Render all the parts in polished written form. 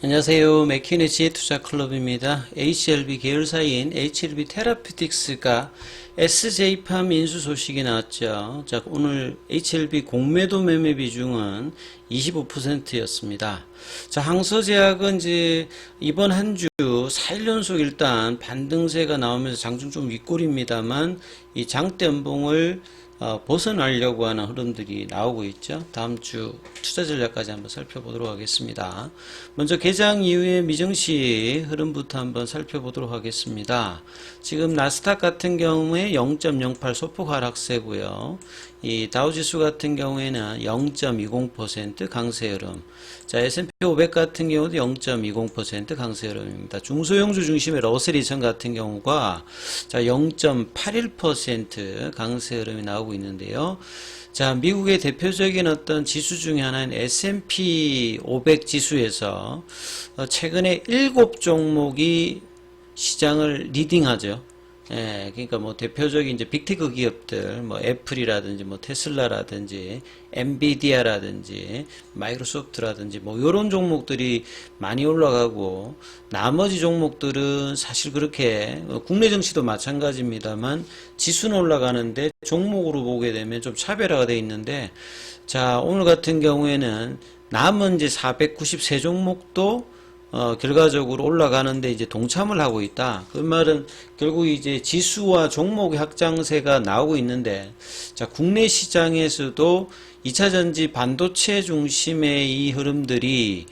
안녕하세요. 맥키네지의 투자클럽입니다. HLB 계열사인 HLB 테라피틱스가 SJ팜 인수 소식이 나왔죠. 자, 오늘 HLB 공매도 매매 비중은 25%였습니다. 자, 항서제약은 이제 이번 한 주 4일 연속 일단 반등세가 나오면서 장중 좀 윗골입니다만 이 장대 연봉을 벗어나려고 하는 흐름들이 나오고 있죠. 다음 주 투자 전략까지 한번 살펴보도록 하겠습니다. 먼저 개장 이후의 미증시 흐름부터 한번 살펴보도록 하겠습니다. 지금 나스닥 같은 경우에 0.08 소폭 하락세고요. 이 다우지수 같은 경우에는 0.20% 강세 흐름. 자, S&P 500 같은 경우도 0.20% 강세 흐름입니다. 중소형주 중심의 러셀 2000 같은 경우가 자, 0.81% 강세 흐름이 나오고 있는데요. 자, 미국의 대표적인 어떤 지수 중에 하나인 S&P 500 지수에서 최근에 7종목이 시장을 리딩하죠. 예, 그러니까 뭐 대표적인 이제 빅테크 기업들, 뭐 애플이라든지 뭐 테슬라라든지 엔비디아라든지 마이크로소프트라든지 뭐 요런 종목들이 많이 올라가고 나머지 종목들은 사실 그렇게 국내 증시도 마찬가지입니다만 지수는 올라가는데 종목으로 보게 되면 좀 차별화가 돼 있는데 자, 오늘 같은 경우에는 남은 이제 493종목도 결과적으로 올라가는데 이제 동참을 하고 있다. 그 말은 결국 이제 지수와 종목의 확장세가 나오고 있는데, 자, 국내 시장에서도 2차전지 반도체 중심의 이 흐름들이,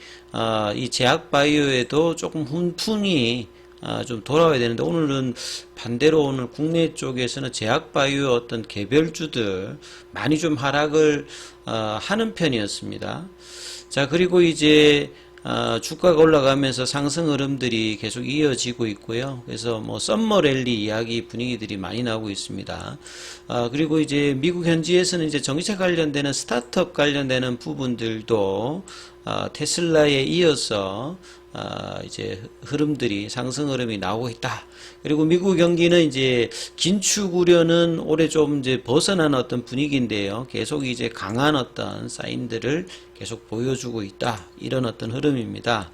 이 제약바이오에도 조금 훈풍이 좀 돌아와야 되는데, 오늘은 반대로 오늘 국내 쪽에서는 제약바이오 어떤 개별주들 많이 좀 하락을, 하는 편이었습니다. 자, 그리고 이제, 주가가 올라가면서 상승 흐름들이 계속 이어지고 있고요. 그래서 뭐 썸머 랠리 이야기 분위기들이 많이 나오고 있습니다. 그리고 이제 미국 현지에서는 이제 전기차 관련되는 스타트업 관련되는 부분들도 테슬라에 이어서 이제 흐름들이 상승 흐름이 나오고 있다. 그리고 미국 경기는 이제 긴축 우려는 올해 좀 이제 벗어난 어떤 분위기인데요. 계속 이제 강한 어떤 사인들을 계속 보여주고 있다. 이런 어떤 흐름입니다.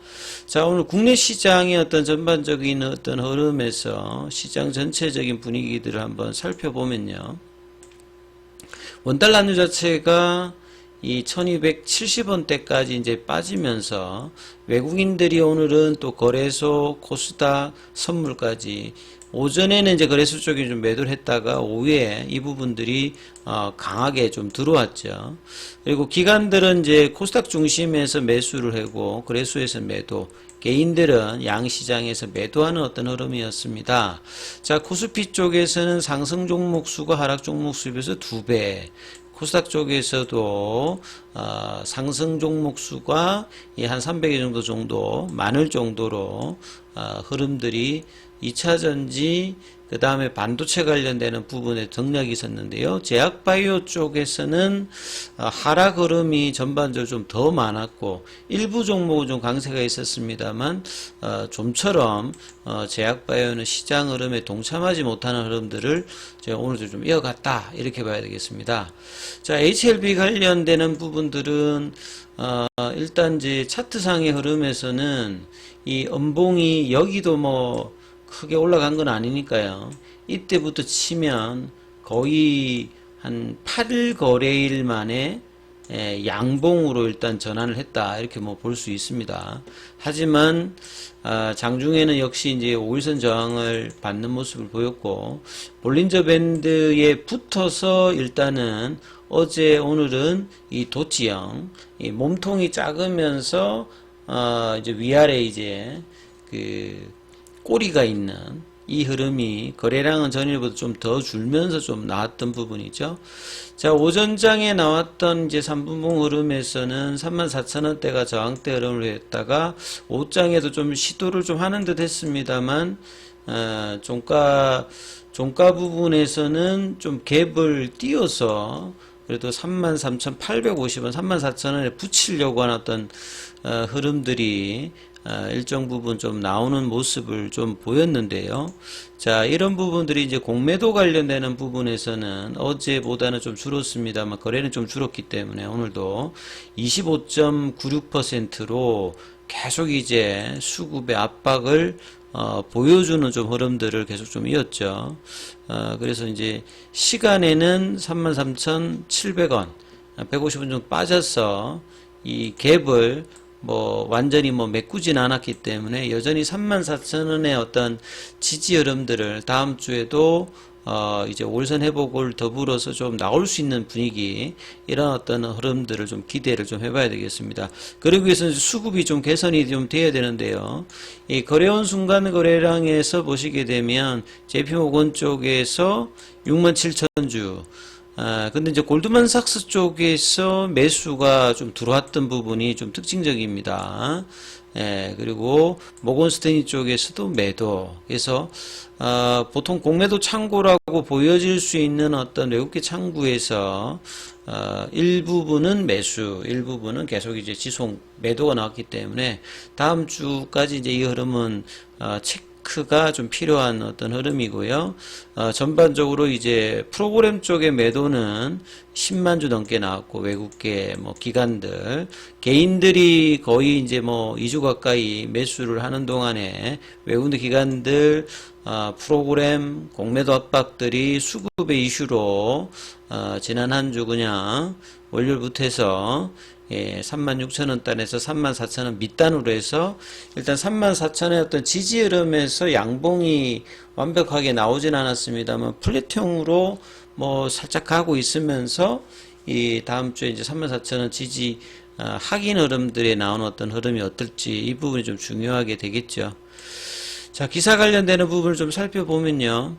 자, 오늘 국내 시장의 어떤 전반적인 어떤 흐름에서 시장 전체적인 분위기들을 한번 살펴보면요. 원달러 환율 자체가 이 1270원대까지 이제 빠지면서 외국인들이 오늘은 또 거래소, 코스닥, 선물까지 오전에는 이제 거래소 쪽에 좀 매도를 했다가 오후에 이 부분들이 강하게 좀 들어왔죠. 그리고 기관들은 이제 코스닥 중심에서 매수를 하고 거래소에서 매도, 개인들은 양시장에서 매도하는 어떤 흐름이었습니다. 자, 코스피 쪽에서는 상승 종목 수가 하락 종목 수에 비해서 2배, 코스닥 쪽에서도 상승 종목 수가 한 300개 정도 많을 정도로 흐름들이 2차전지 그 다음에 반도체 관련되는 부분에 등락이 있었는데요. 제약바이오 쪽에서는 하락 흐름이 전반적으로 좀 더 많았고 일부 종목은 좀 강세가 있었습니다만 좀처럼 제약바이오는 시장 흐름에 동참하지 못하는 흐름들을 제가 오늘도 좀 이어갔다 이렇게 봐야 되겠습니다. 자, HLB 관련되는 부분들은 일단 이제 차트상의 흐름에서는 이 음봉이 여기도 뭐 크게 올라간 건 아니니까요. 이때부터 치면 거의 한 8일 거래일 만에 양봉으로 일단 전환을 했다. 이렇게 뭐 볼 수 있습니다. 하지만 장중에는 역시 이제 5일선 저항을 받는 모습을 보였고 볼린저 밴드에 붙어서 일단은 어제 오늘은 이 도치형 이 몸통이 작으면서 이제 위아래 이제 그 꼬리가 있는 이 흐름이 거래량은 전일보다 좀 더 줄면서 좀 나왔던 부분이죠. 자, 오전장에 나왔던 이제 3분봉 흐름에서는 34,000원대가 저항대 흐름을 했다가 오후장에도 좀 시도를 좀 하는 듯 했습니다만 종가 부분에서는 좀 갭을 띄워서 그래도 33,850원, 34,000원에 붙이려고 하는 어떤 흐름들이 일정 부분 좀 나오는 모습을 좀 보였는데요. 자, 이런 부분들이 이제 공매도 관련되는 부분에서는 어제보다는 좀 줄었습니다만 거래는 좀 줄었기 때문에 오늘도 25.96%로 계속 이제 수급의 압박을 보여주는 좀 흐름들을 계속 좀 이었죠. 그래서 이제 시간에는 33,700원, 150원 정도 빠져서 이 갭을 뭐 완전히 뭐 메꾸진 않았기 때문에 여전히 34,000원의 어떤 지지 흐름들을 다음 주에도 이제 월선 회복을 더불어서 좀 나올 수 있는 분위기, 이런 어떤 흐름들을 좀 기대를 좀 해봐야 되겠습니다. 그러기 위해서는 수급이 좀 개선이 좀 돼야 되는데요. 이 거래원 순간 거래량에서 보시게 되면 JP모건 쪽에서 67,000주, 근데 이제 골드만삭스 쪽에서 매수가 좀 들어왔던 부분이 좀 특징적입니다. 예, 그리고 모건스탠리 쪽에서도 매도. 그래서 보통 공매도 창구라고 보여질 수 있는 어떤 외국계 창구에서 일부분은 매수, 일부분은 계속 이제 지속 매도가 나왔기 때문에 다음 주까지 이제 이 흐름은 체크가 좀 필요한 어떤 흐름이고요. 전반적으로 이제 프로그램 쪽의 매도는 10만 주 넘게 나왔고, 외국계 뭐 기관들, 개인들이 거의 이제 뭐 2주 가까이 매수를 하는 동안에 외국계 기관들 프로그램 공매도 압박들이 수급의 이슈로 지난 한 주 그냥 월요일부터 해서 36,000원단에서 34,000원 밑단으로 해서 일단 34,000원의 어떤 지지 흐름에서 양봉이 완벽하게 나오진 않았습니다만 플랫형으로 뭐 살짝 가고 있으면서 이 다음 주에 이제 34,000원 지지 확인 흐름들에 나오는 어떤 흐름이 어떨지 이 부분이 좀 중요하게 되겠죠. 자, 기사 관련되는 부분을 좀 살펴보면요.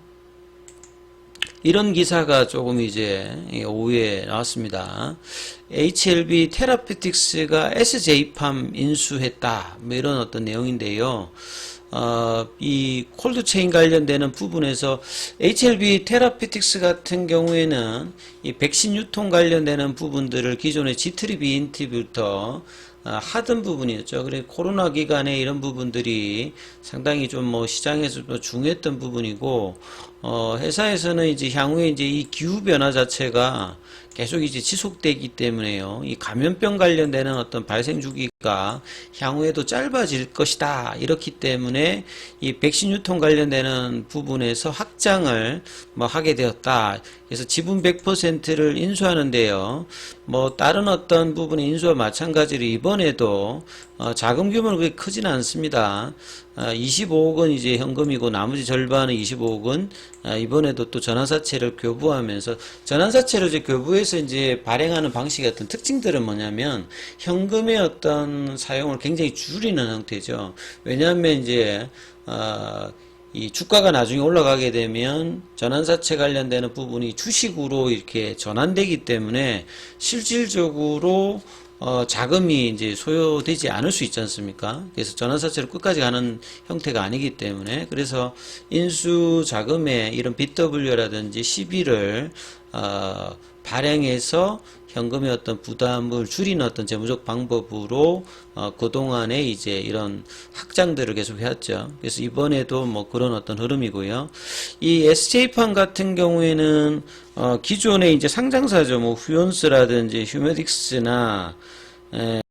이런 기사가 조금 이제 오후에 나왔습니다. HLB 테라피틱스가 SJ팜 인수했다. 뭐 이런 어떤 내용인데요. 이 콜드체인 관련되는 부분에서 HLB 테라피틱스 같은 경우에는 이 백신 유통 관련되는 부분들을 기존의 G트리비 인티부터 하던 부분이었죠. 그래 코로나 기간에 이런 부분들이 상당히 좀 뭐 시장에서 중요했던 부분이고, 회사에서는 이제 향후에 이제 이 기후 변화 자체가 계속 이제 지속되기 때문에요. 이 감염병 관련되는 어떤 발생 주기가 향후에도 짧아질 것이다. 이렇기 때문에 이 백신 유통 관련되는 부분에서 확장을 뭐 하게 되었다. 그래서 지분 100%를 인수하는데요. 뭐 다른 어떤 부분의 인수와 마찬가지로 이번에도 자금 규모는 그렇게 크지는 않습니다. 25억 원 이제 현금이고 나머지 절반은 25억 원 이번에도 또 전환사채를 교부하면서, 전환사채를 이제 교부해서 이제 발행하는 방식의 어떤 특징들은 뭐냐면 현금의 어떤 사용을 굉장히 줄이는 형태죠. 왜냐하면 이제 이 주가가 나중에 올라가게 되면 전환사채 관련되는 부분이 주식으로 이렇게 전환되기 때문에 실질적으로 자금이 이제 소요되지 않을 수 있지 않습니까? 그래서 전환사채로 끝까지 가는 형태가 아니기 때문에, 그래서 인수 자금에 이런 BW라든지 CB를 발행해서 현금의 어떤 부담을 줄이는 어떤 재무적 방법으로 그동안에 이제 이런 확장들을 계속 해왔죠. 그래서 이번에도 뭐 그런 어떤 흐름이고요. 이 SJ팜 같은 경우에는 기존에 이제 상장사죠. 뭐 휴온스라든지 휴메딕스나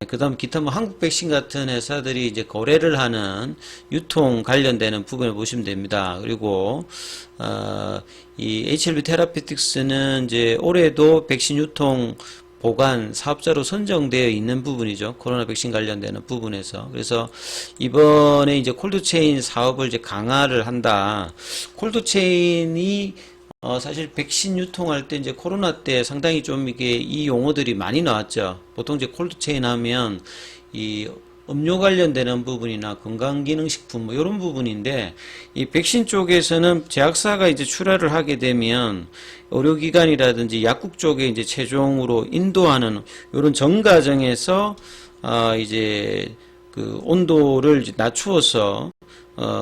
그 다음 기타 뭐 한국백신 같은 회사들이 이제 거래를 하는 유통 관련되는 부분을 보시면 됩니다. 그리고 이 HLB 테라피틱스는 이제 올해도 백신 유통 보관 사업자로 선정되어 있는 부분이죠. 코로나 백신 관련되는 부분에서. 그래서 이번에 이제 콜드체인 사업을 이제 강화를 한다. 콜드체인이 사실 백신 유통할 때 이제 코로나 때 상당히 좀 이게 이 용어들이 많이 나왔죠. 보통 이제 콜드체인 하면 이 음료 관련되는 부분이나 건강기능식품 뭐 이런 부분인데, 이 백신 쪽에서는 제약사가 이제 출하를 하게 되면 의료기관이라든지 약국 쪽에 이제 최종으로 인도하는 이런 정과정에서 이제 그 온도를 이제 낮추어서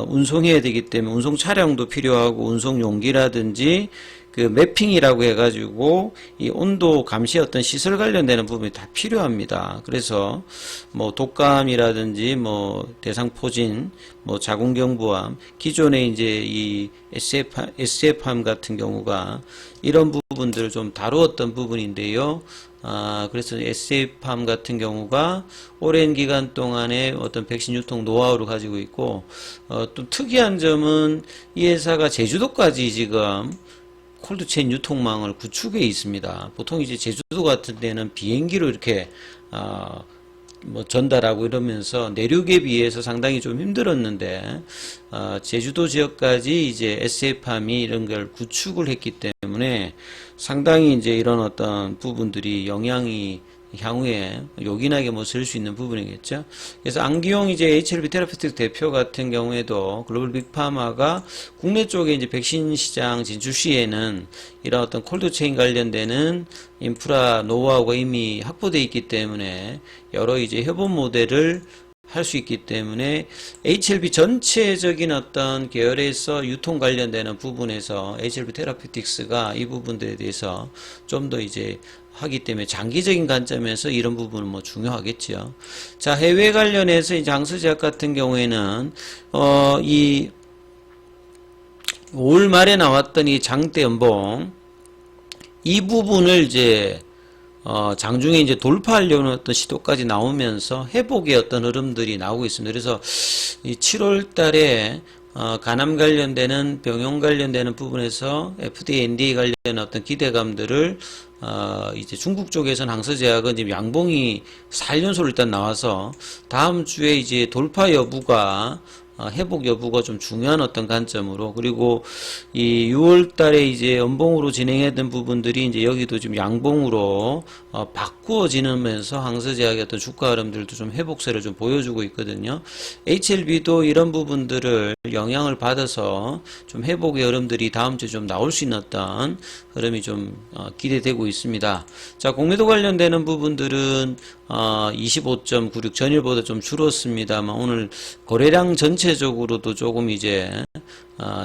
운송해야 되기 때문에 운송 차량도 필요하고 운송 용기라든지 그 매핑이라고 해가지고 이 온도 감시 어떤 시설 관련되는 부분이 다 필요합니다. 그래서 뭐 독감이라든지 뭐 대상포진, 뭐 자궁경부암, 기존에 이제 이 SF암 같은 경우가 이런 부분들을 좀 다루었던 부분인데요. 그래서 SF암 같은 경우가 오랜 기간 동안에 어떤 백신 유통 노하우를 가지고 있고, 또 특이한 점은 이 회사가 제주도까지 지금 콜드체인 유통망을 구축해 있습니다. 보통 이제 제주도 같은 데는 비행기로 이렇게 뭐 전달하고 이러면서 내륙에 비해서 상당히 좀 힘들었는데 제주도 지역까지 이제 SF팜이 이런 걸 구축을 했기 때문에 상당히 이제 이런 어떤 부분들이 영향이 향후에 요긴하게 뭐 쓸 수 있는 부분이겠죠. 그래서 안기용 이제 HLB 테라피틱 대표 같은 경우에도 글로벌 빅파마가 국내 쪽에 이제 백신 시장 진출 시에는 이런 어떤 콜드체인 관련되는 인프라 노하우가 이미 확보되어 있기 때문에 여러 이제 협업 모델을 할 수 있기 때문에 HLB 전체적인 어떤 계열에서 유통 관련되는 부분에서 HLB 테라피틱스가 이 부분들에 대해서 좀 더 이제 하기 때문에 장기적인 관점에서 이런 부분은 뭐 중요하겠죠. 자, 해외 관련해서 이제 항서제약 같은 경우에는 이 5월 말에 나왔던 이 장대 연봉 이 부분을 이제 장중에 이제 돌파하려는 어떤 시도까지 나오면서 회복의 어떤 흐름들이 나오고 있습니다. 그래서 이 7월 달에 간암 관련되는 병용 관련되는 부분에서 FDA, NDA 관련 어떤 기대감들을 이제 중국 쪽에서는 항서제약은 지금 양봉이 4연속으로 일단 나와서 다음 주에 이제 돌파 여부가 회복 여부가 좀 중요한 어떤 관점으로, 그리고 이 6월 달에 이제 연봉으로 진행했던 부분들이 이제 여기도 지금 양봉으로 바꾸어지면서 항서제약의 어떤 주가 흐름들도 좀 회복세를 좀 보여주고 있거든요. HLB도 이런 부분들을 영향을 받아서 좀 회복의 흐름들이 다음 주에 좀 나올 수 있는 어떤 흐름이 좀 기대되고 있습니다. 자, 공매도 관련되는 부분들은 25.96 전일보다 좀 줄었습니다만 오늘 거래량 전체적으로도 조금 이제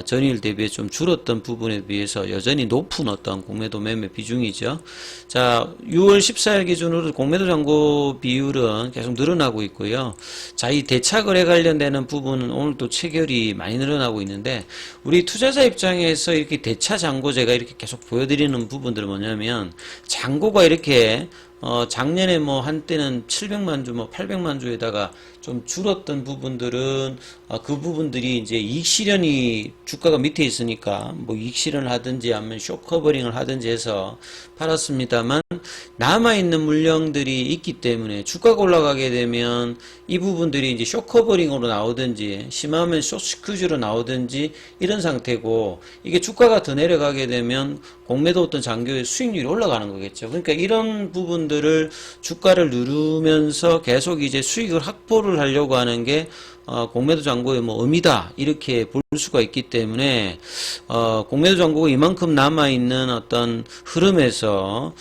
전일 대비해 좀 줄었던 부분에 비해서 여전히 높은 어떤 공매도 매매 비중이죠. 자, 6월 14일 기준으로 공매도 잔고 비율은 계속 늘어나고 있고요. 자, 이 대차 거래 관련되는 부분은 오늘 또 체결이 많이 늘어나고 있는데, 우리 투자자 입장에서 이렇게 대차 잔고 제가 이렇게 계속 보여드리는 부분들은 뭐냐면, 잔고가 이렇게 작년에 뭐 한때는 700만 주, 뭐 800만 주에다가 좀 줄었던 부분들은 그 부분들이 이제 이익 실현이 주가가 밑에 있으니까 뭐 이익 실현을 하든지 아니면 숏 커버링을 하든지 해서 팔았습니다만, 남아있는 물량들이 있기 때문에 주가가 올라가게 되면 이 부분들이 이제 숏 커버링으로 나오든지 심하면 숏 스퀴즈로 나오든지 이런 상태고, 이게 주가가 더 내려가게 되면 공매도 어떤 장교의 수익률이 올라가는 거겠죠. 그러니까 이런 부분들을 주가를 누르면서 계속 이제 수익을 확보를 하려고 하는 게 공매도 잔고의 뭐 의미다, 이렇게 볼 수가 있기 때문에 공매도 잔고가 이만큼 남아있는 어떤 흐름에서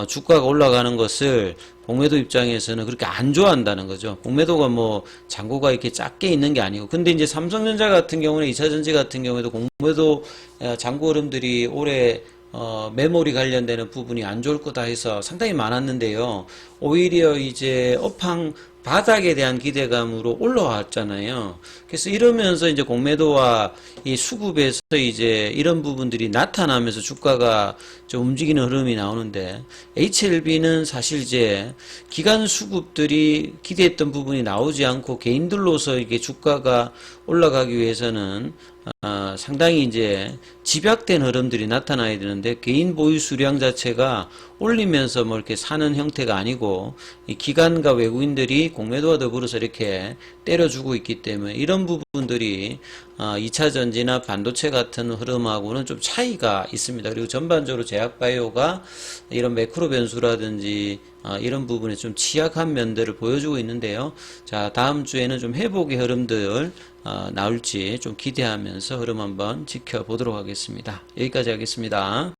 주가가 올라가는 것을 공매도 입장에서는 그렇게 안 좋아한다는 거죠. 공매도가 뭐 잔고가 이렇게 작게 있는 게 아니고, 근데 이제 삼성전자 같은 경우는 2차전지 같은 경우에도 공매도 잔고 흐름들이 올해 메모리 관련되는 부분이 안 좋을 거다 해서 상당히 많았는데요. 오히려 이제 업황 바닥에 대한 기대감으로 올라왔잖아요. 그래서 이러면서 이제 공매도와 이 수급에서 이제 이런 부분들이 나타나면서 주가가 좀 움직이는 흐름이 나오는데, HLB는 사실 이제 기관 수급들이 기대했던 부분이 나오지 않고 개인들로서 이게 주가가 올라가기 위해서는 상당히 이제 집약된 흐름들이 나타나야 되는데, 개인 보유 수량 자체가 올리면서 뭐 이렇게 사는 형태가 아니고, 이 기관과 외국인들이 공매도와 더불어서 이렇게 때려주고 있기 때문에 이런 부분들이 2차 전지나 반도체 같은 흐름하고는 좀 차이가 있습니다. 그리고 전반적으로 제약바이오가 이런 매크로 변수라든지 이런 부분에 좀 취약한 면들을 보여주고 있는데요. 자, 다음 주에는 좀 회복의 흐름들 나올지 좀 기대하면서 흐름 한번 지켜보도록 하겠습니다. 여기까지 하겠습니다.